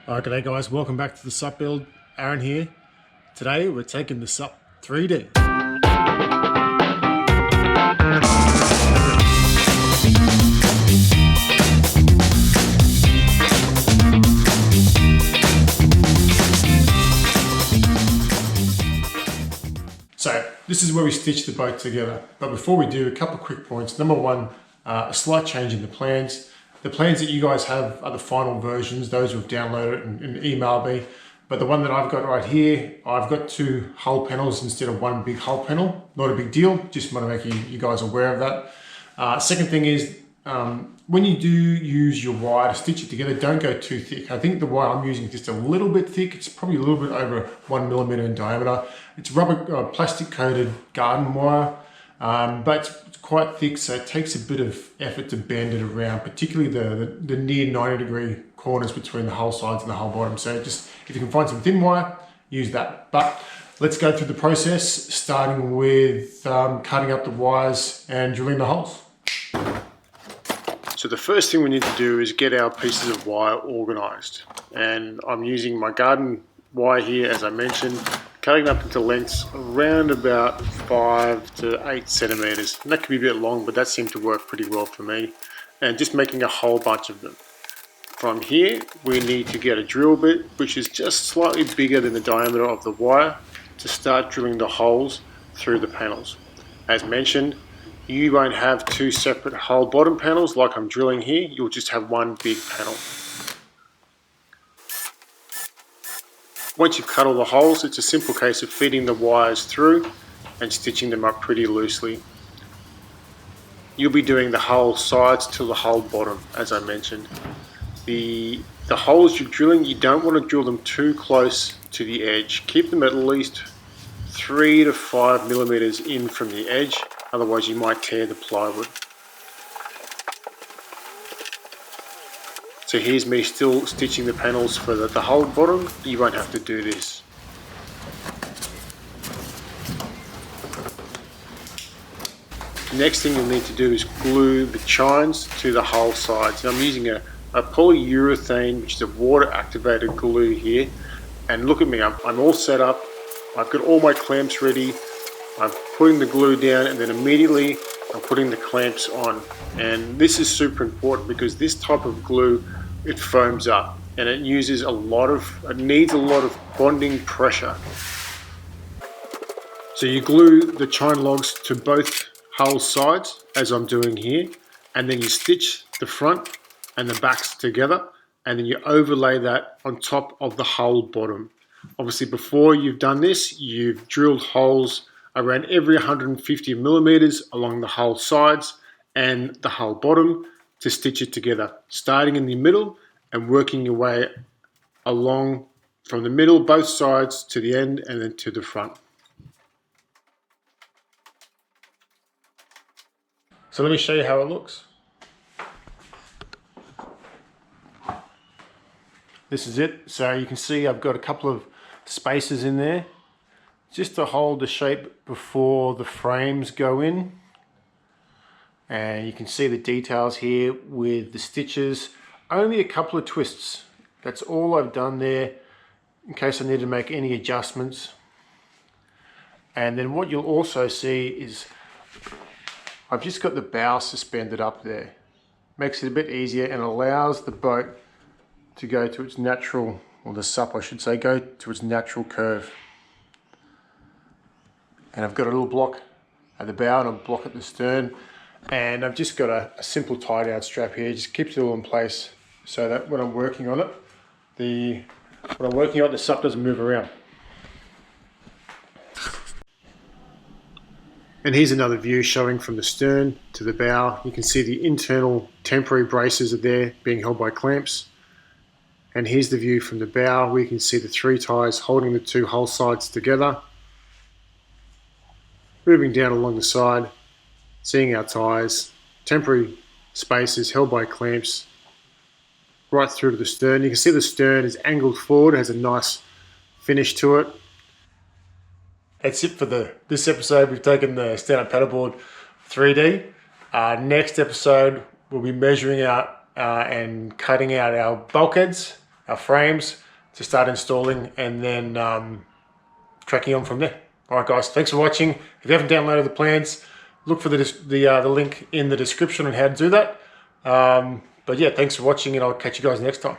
Alright, g'day guys, welcome back to the SUP build. Aaron here. Today we're taking the SUP 3D. So this is where we stitch the boat together. But before we do, a couple of quick points. Number one, a slight change in the plans. The plans that you guys have are the final versions, those who've downloaded it and emailed me. But the one that I've got right here, I've got two hull panels instead of one big hull panel. Not a big deal, just want to make you guys aware of that. Second thing is, when you do use your wire to stitch it together, don't go too thick. I think the wire I'm using is just a little bit thick. It's probably a little bit over 1 millimeter in diameter. It's rubber, plastic coated garden wire, but it's quite thick, so it takes a bit of effort to bend it around, particularly the near 90-degree corners between the hull sides and the hull bottom. So just, if you can find some thin wire, use that. But let's go through the process, starting with cutting up the wires and drilling the holes. So the first thing we need to do is get our pieces of wire organized. And I'm using my garden wire here, as I mentioned, cutting up into lengths around about 5 to 8 centimeters. And that can be a bit long, but that seemed to work pretty well for me. And just making a whole bunch of them. From here, we need to get a drill bit, which is just slightly bigger than the diameter of the wire, to start drilling the holes through the panels. As mentioned, you won't have two separate hull bottom panels like I'm drilling here, you'll just have one big panel. Once you've cut all the holes, it's a simple case of feeding the wires through and stitching them up pretty loosely. You'll be doing the hull sides to the hull bottom, as I mentioned. The holes you're drilling, you don't want to drill them too close to the edge. Keep them at least 3 to 5 millimeters in from the edge, otherwise you might tear the plywood. So here's me still stitching the panels for the hull bottom. You won't have to do this. Next thing you'll need to do is glue the chines to the hull sides. And I'm using a polyurethane, which is a water activated glue here. And look at me, I'm all set up. I've got all my clamps ready. I'm putting the glue down and then immediately I'm putting the clamps on. And this is super important because this type of glue, it foams up and it needs a lot of bonding pressure. So you glue the chine logs to both hull sides, as I'm doing here, and then you stitch the front and the backs together, and then you overlay that on top of the hull bottom. Obviously, before you've done this, you've drilled holes around every 150 millimeters along the hull sides and the hull bottom to stitch it together, starting in the middle and working your way along from the middle, both sides, to the end and then to the front. So let me show you how it looks. This is it. So you can see I've got a couple of spaces in there just to hold the shape before the frames go in. And you can see the details here with the stitches. Only a couple of twists. That's all I've done there in case I need to make any adjustments. And then what you'll also see is I've just got the bow suspended up there. Makes it a bit easier and allows the boat to go to its natural, or the SUP I should say, go to its natural curve. And I've got a little block at the bow and a block at the stern. And I've just got a simple tie down strap here, just keeps it all in place so that when I'm working on it, the SUP doesn't move around. And here's another view showing from the stern to the bow. You can see the internal temporary braces are there being held by clamps. And here's the view from the bow where you can see the 3 ties holding the 2 hull sides together. Moving down along the side, seeing our ties, temporary spaces held by clamps right through to the stern. You can see the stern is angled forward, has a nice finish to it. That's it for this episode. We've taken the stand-up paddleboard 3D. Next episode, we'll be measuring out and cutting out our bulkheads our frames to start installing, and then tracking on from there. All right, guys, thanks for watching. If you haven't downloaded the plans, look for the link in the description on how to do that. But yeah, thanks for watching, and I'll catch you guys next time.